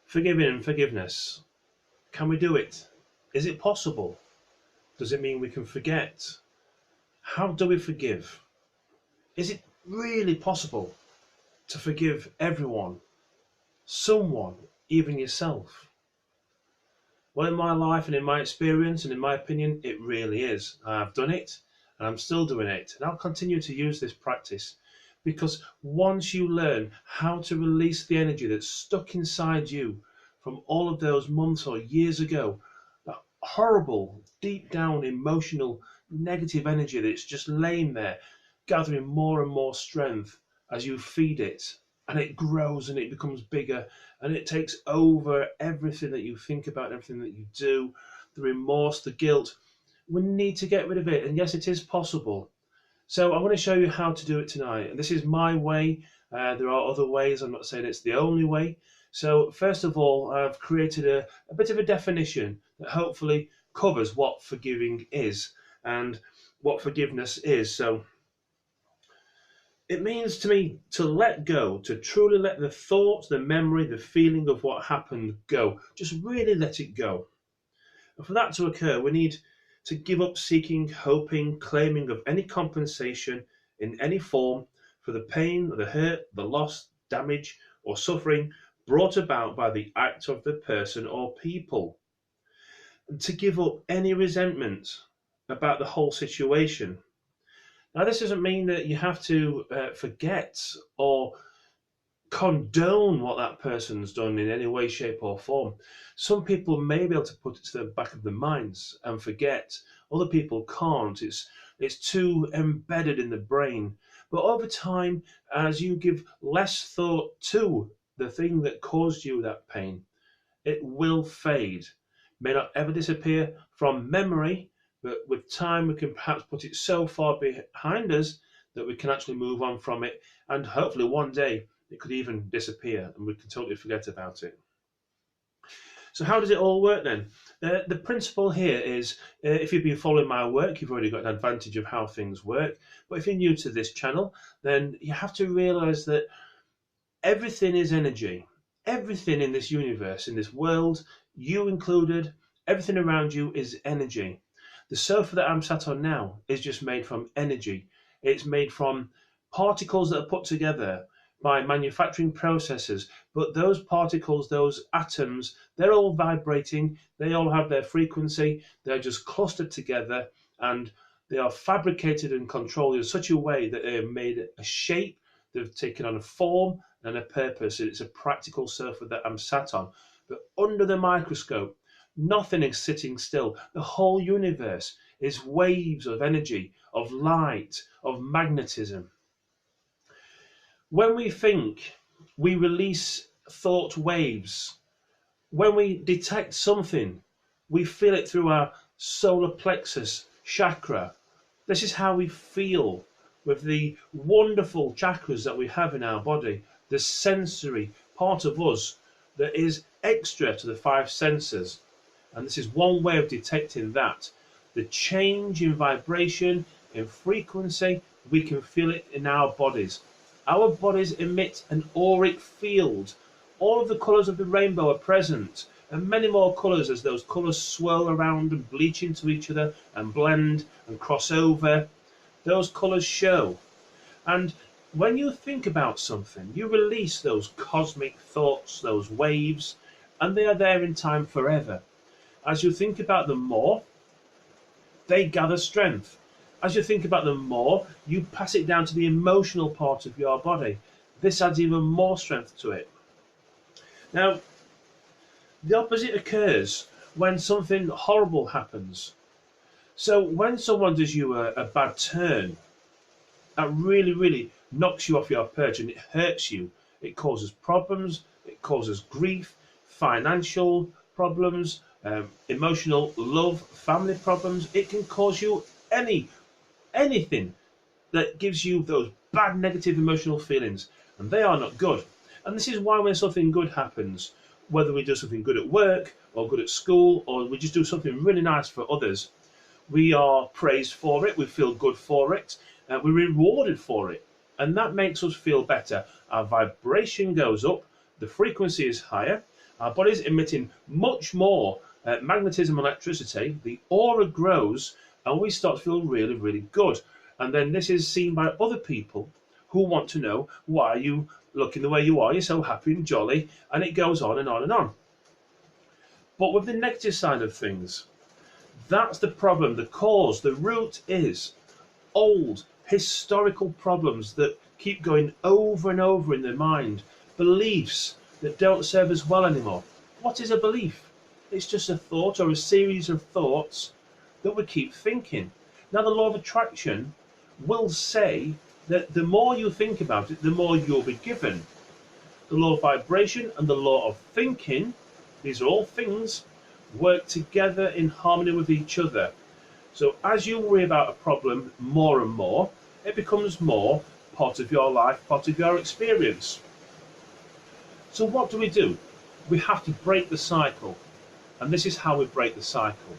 Forgiving and forgiveness. Can we do it? Is it possible? Does it mean we can forget? How do we forgive? Is it really possible to forgive everyone, someone, even yourself? Well, in my life and in my experience and in my opinion, it really is. I've done it and I'm still doing it. And I'll continue to use this practice because once you learn how to release the energy that's stuck inside you from all of those months or years ago, that horrible, deep down, emotional, negative energy that's just laying there, gathering more and more strength as you feed it, and it grows and it becomes bigger and it takes over everything that you think about, everything that you do, the remorse, the guilt. We need to get rid of it, and yes, it is possible. So I'm going to show you how to do it tonight, and this is my way. There are other ways. I'm not saying it's the only way. So first of all, I've created a bit of a definition that hopefully covers what forgiving is and what forgiveness is. So it means to me to let go, to truly let the thought, the memory, the feeling of what happened go. Just really let it go. And for that to occur, we need to give up seeking, hoping, claiming of any compensation in any form for the pain, the hurt, the loss, damage, or suffering brought about by the act of the person or people. And to give up any resentment about the whole situation. Now, this doesn't mean that you have to forget or condone what that person's done in any way, shape, or form. Some people may be able to put it to the back of their minds and forget. Other people can't. It's too embedded in the brain. But over time, as you give less thought to the thing that caused you that pain, it will fade. May not ever disappear from memory, but with time we can perhaps put it so far behind us that we can actually move on from it, and hopefully one day it could even disappear and we can totally forget about it. So how does it all work then? The principle here is, if you've been following my work, you've already got an advantage of how things work. But if you're new to this channel, then you have to realize that everything is energy. Everything in this universe, in this world, you included, everything around you is energy. The sofa that I'm sat on now is just made from energy. It's made from particles that are put together by manufacturing processes, but those particles, those atoms, they're all vibrating, they all have their frequency, they're just clustered together, and they are fabricated and controlled in such a way that they have made a shape, they've taken on a form and a purpose. It's a practical sofa that I'm sat on. But under the microscope, nothing is sitting still. The whole universe is waves of energy, of light, of magnetism. When we think, we release thought waves. When we detect something, we feel it through our solar plexus chakra. This is how we feel with the wonderful chakras that we have in our body, the sensory part of us that is extra to the five senses. And this is one way of detecting that. The change in vibration, in frequency, we can feel it in our bodies. Our bodies emit an auric field. All of the colours of the rainbow are present, and many more colours as those colours swirl around and bleach into each other and blend and cross over. Those colours show. And when you think about something, you release those cosmic thoughts, those waves, and they are there in time forever. As you think about them more, they gather strength. As you think about them more, you pass it down to the emotional part of your body. This adds even more strength to it. Now, the opposite occurs when something horrible happens. So when someone does you a bad turn, that really, really knocks you off your perch and it hurts you. It causes problems, it causes grief, financial problems, emotional love, family problems. It can cause you anything that gives you those bad negative emotional feelings, and they are not good. And this is why when something good happens, whether we do something good at work or good at school, or we just do something really nice for others, we are praised for it, we feel good for it, we're rewarded for it, and that makes us feel better. Our vibration goes up, the frequency is higher, Our body's emitting much more magnetism and electricity. The aura grows and we start to feel really, really good. And then this is seen by other people who want to know why you looking the way you are. You're so happy and jolly, and it goes on and on and on. But with the negative side of things, that's the problem. The cause, the root is old historical problems that keep going over and over in their mind, beliefs that don't serve us well anymore. What is a belief? It's just a thought or a series of thoughts that we keep thinking. Now, the law of attraction will say that the more you think about it, the more you'll be given. The law of vibration and the law of thinking, these are all things, work together in harmony with each other. So as you worry about a problem more and more, it becomes more part of your life, part of your experience. So what do? We have to break the cycle. And this is how we break the cycle.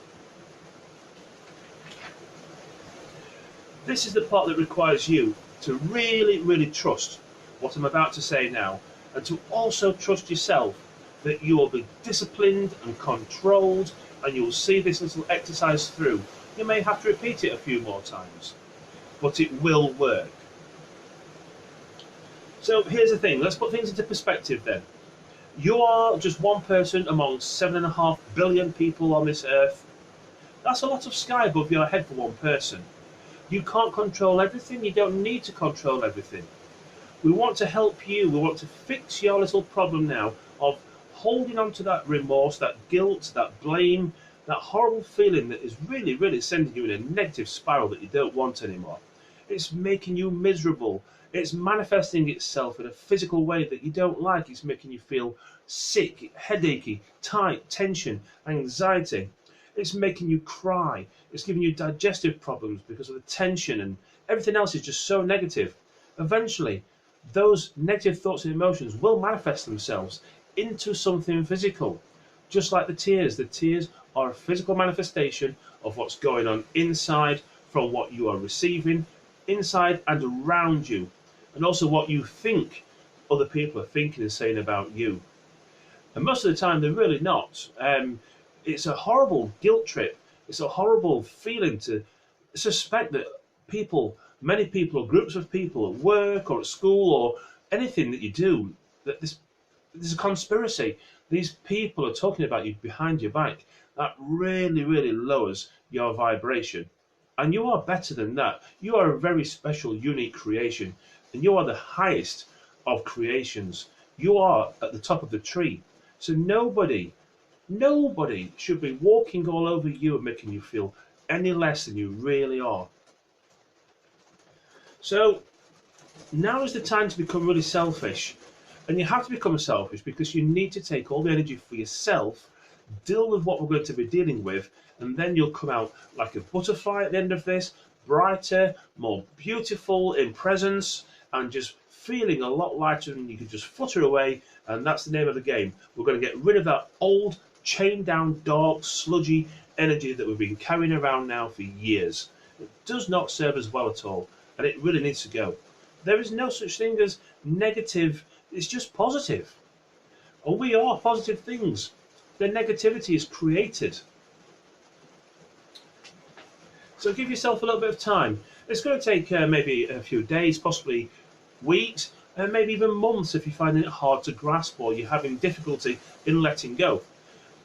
This is the part that requires you to really, really trust what I'm about to say now, and to also trust yourself that you will be disciplined and controlled, and you will see this little exercise through. You may have to repeat it a few more times, but it will work. So here's the thing, let's put things into perspective then. You are just one person among 7.5 billion people on this earth. That's a lot of sky above your head for one person. You can't control everything, you don't need to control everything. We want to help you, we want to fix your little problem now of holding on to that remorse, that guilt, that blame, that horrible feeling that is really, really sending you in a negative spiral that you don't want anymore. It's making you miserable. It's manifesting itself in a physical way that you don't like. It's making you feel sick, headachy, tight, tension, anxiety. It's making you cry. It's giving you digestive problems because of the tension, and everything else is just so negative. Eventually, those negative thoughts and emotions will manifest themselves into something physical, just like the tears. The tears are a physical manifestation of what's going on inside from what you are receiving inside and around you, and also what you think other people are thinking and saying about you. And most of the time they're really not. It's a horrible guilt trip. It's a horrible feeling to suspect that people, many people or groups of people at work or at school or anything that you do, that there's a conspiracy. These people are talking about you behind your back. That really, really lowers your vibration. And you are better than that. You are a very special, unique creation. And you are the highest of creations. You are at the top of the tree. So nobody should be walking all over you and making you feel any less than you really are. So now is the time to become really selfish. And you have to become selfish because you need to take all the energy for yourself, deal with what we're going to be dealing with, and then you'll come out like a butterfly at the end of this, brighter, more beautiful in presence, and just feeling a lot lighter, and you can just flutter away. And that's the name of the game. We're going to get rid of that old, chained down, dark, sludgy energy that we've been carrying around now for years. It does not serve us well at all, and it really needs to go. There is no such thing as negative, it's just positive. And we are positive things. The negativity is created. So give yourself a little bit of time. It's going to take maybe a few days, possibly weeks, and maybe even months if you're finding it hard to grasp or you're having difficulty in letting go.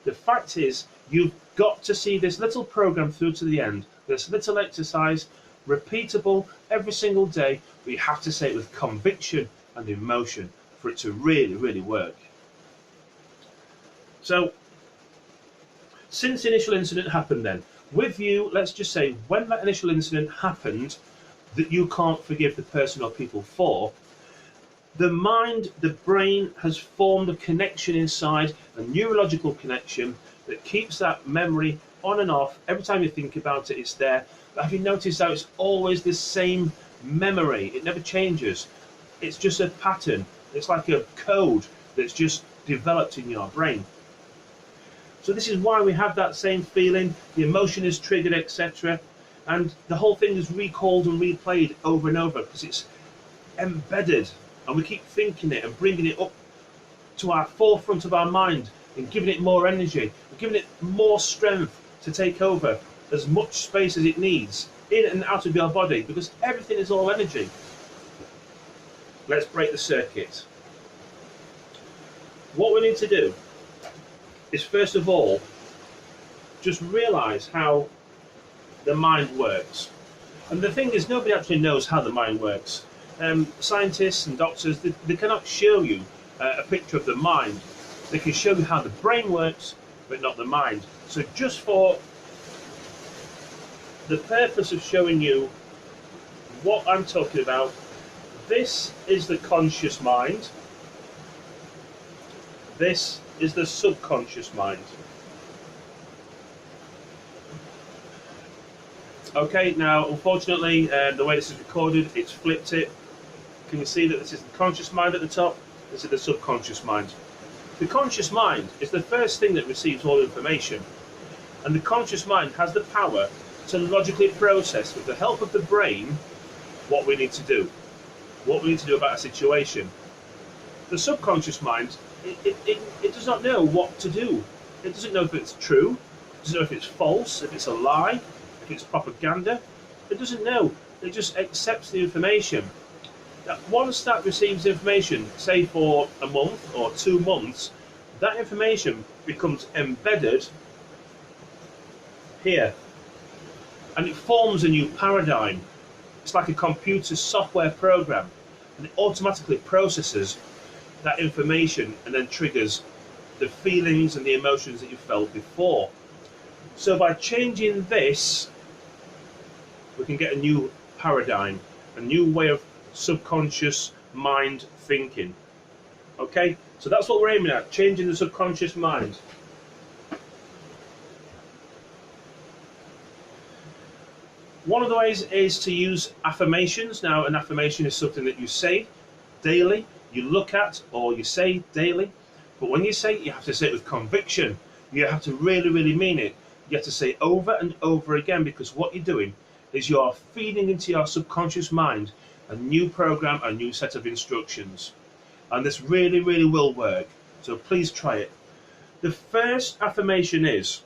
The fact is, you've got to see this little program through to the end. This little exercise, repeatable every single day, but you have to say it with conviction and emotion for it to really, really work. So, since the initial incident happened then, with you, let's just say when that initial incident happened that you can't forgive the person or people for, the mind, the brain has formed a connection inside, a neurological connection that keeps that memory on and off. Every time you think about it, it's there. But have you noticed how it's always the same memory? It never changes. It's just a pattern. It's like a code that's just developed in your brain. So this is why we have that same feeling, the emotion is triggered, etc. And the whole thing is recalled and replayed over and over because it's embedded, and we keep thinking it and bringing it up to our forefront of our mind and giving it more energy, and giving it more strength to take over as much space as it needs in and out of your body, because everything is all energy. Let's break the circuit. What we need to do is, first of all, just realize how the mind works. And the thing is, nobody actually knows how the mind works. Scientists and doctors, they cannot show you a picture of the mind. They can show you how the brain works, but not the mind. So just for the purpose of showing you what I'm talking about, this is the conscious mind. This is the subconscious mind. Okay, now unfortunately, the way this is recorded, it's flipped it. Can you see that this is the conscious mind at the top? This is the subconscious mind. The conscious mind is the first thing that receives all information. And the conscious mind has the power to logically process, with the help of the brain, what we need to do. What we need to do about a situation. The subconscious mind, it does not know what to do. It doesn't know if it's true. It doesn't know if it's false, if it's a lie, if it's propaganda. It doesn't know. It just accepts the information. Now, once that receives information, say for a month or 2 months, that information becomes embedded here. And it forms a new paradigm. It's like a computer software program. And it automatically processes that information and then triggers the feelings and the emotions that you felt before. So by changing this, we can get a new paradigm, a new way of subconscious mind thinking. Okay, so that's what we're aiming at, changing the subconscious mind. One of the ways is to use affirmations. Now, an affirmation is something that you say daily, you look at, or you say daily. But when you say it, you have to say it with conviction. You have to really, really mean it. You have to say it over and over again, because what you're doing is you're feeding into your subconscious mind a new program, a new set of instructions. And this really, really will work. So please try it. The first affirmation is,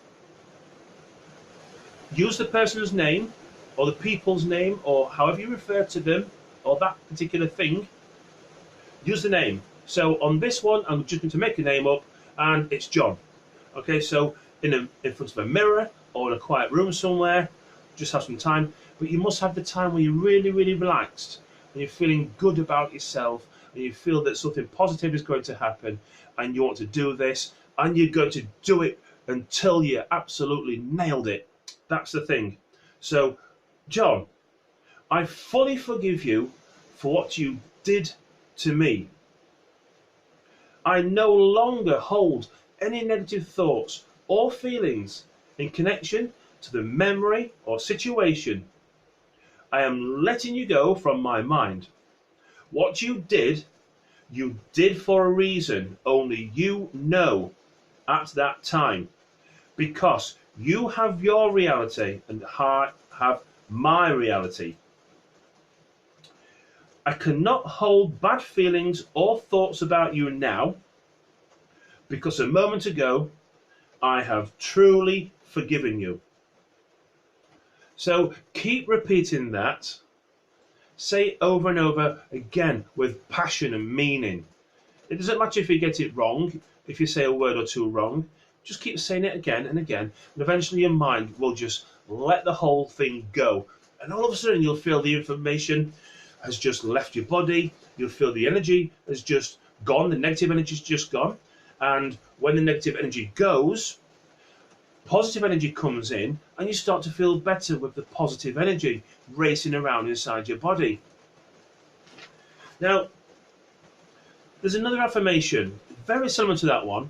use the person's name, or the people's name, or however you refer to them, or that particular thing. Use the name. So on this one, I'm just going to make a name up, and it's John. Okay, so in front of a mirror, or in a quiet room somewhere, just have some time. But you must have the time where you're really, really relaxed, and you're feeling good about yourself, and you feel that something positive is going to happen, and you want to do this, and you're going to do it until you absolutely nailed it. That's the thing. So, John, I fully forgive you for what you did to me. I no longer hold any negative thoughts or feelings in connection to the memory or situation. I am letting you go from my mind. What you did for a reason only you know at that time, because you have your reality and I have my reality. I cannot hold bad feelings or thoughts about you now, because a moment ago I have truly forgiven you. So keep repeating that. Say it over and over again with passion and meaning. It doesn't matter if you get it wrong, if you say a word or two wrong. Just keep saying it again and again, and eventually your mind will just let the whole thing go. And all of a sudden you'll feel the information has just left your body. You'll feel the energy has just gone. The negative energy is just gone. And when the negative energy goes, positive energy comes in, and you start to feel better with the positive energy racing around inside your body. Now, there's another affirmation, very similar to that one.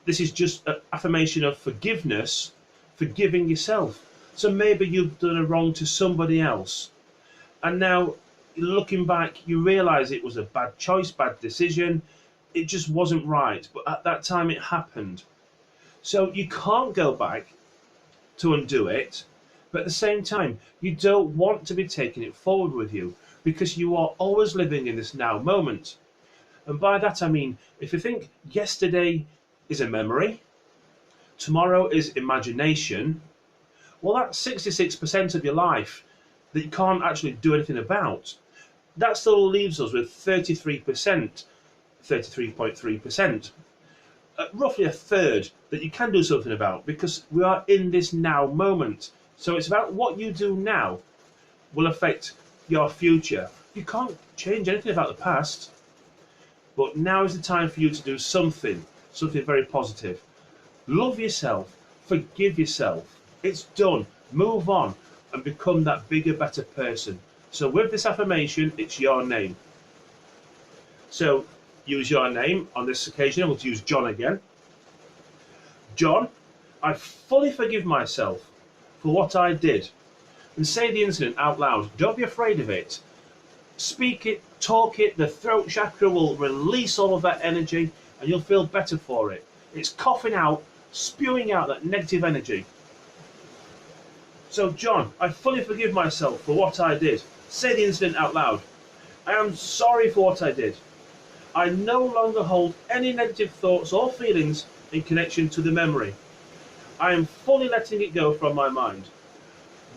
This is just an affirmation of forgiveness, forgiving yourself. So maybe you've done a wrong to somebody else, and now looking back, you realize it was a bad choice, bad decision. It just wasn't right, but at that time it happened. So you can't go back to undo it, but at the same time, you don't want to be taking it forward with you, because you are always living in this now moment. And by that I mean, if you think yesterday is a memory. Tomorrow is imagination. Well, that's 66% of your life that you can't actually do anything about. That still leaves us with 33%, 33.3%, roughly a third that you can do something about, because we are in this now moment. So it's about what you do now will affect your future. You can't change anything about the past, but now is the time for you to do something very positive. Love yourself, forgive yourself. It's done. Move on and become that bigger, better person. So with this affirmation, it's your name. So use your name. On this occasion, I will use John again. John, I fully forgive myself for what I did. And say the incident out loud. Don't be afraid of it. Speak it, talk it. The throat chakra will release all of that energy and you'll feel better for it. It's coughing out, spewing out that negative energy. So John, I fully forgive myself for what I did. Say the incident out loud. I am sorry for what I did. I no longer hold any negative thoughts or feelings in connection to the memory. I am fully letting it go from my mind.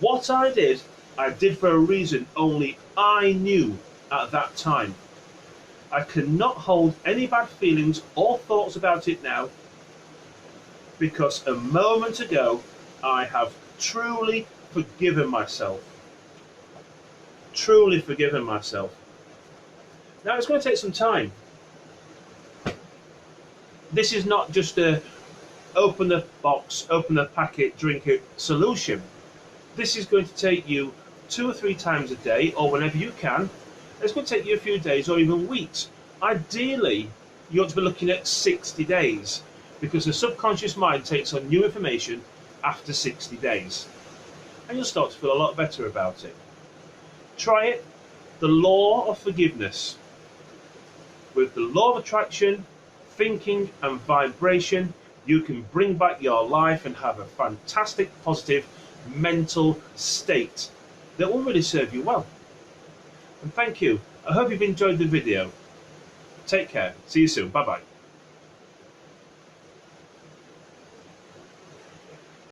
What I did for a reason only I knew at that time. I cannot hold any bad feelings or thoughts about it now, because a moment ago I have truly forgiven myself. Truly forgiven myself. Now it's going to take some time. This is not just a open the box, open the packet, drink it solution. This is going to take you 2 or 3 times a day, or whenever you can. It's going to take you a few days or even weeks. Ideally, you ought to be looking at 60 days, because the subconscious mind takes on new information after 60 days. And you'll start to feel a lot better about it. Try it. The law of forgiveness. With the law of attraction, thinking and vibration, you can bring back your life and have a fantastic, positive mental state that will really serve you well. And thank you. I hope you've enjoyed the video. Take care. See you soon. Bye bye.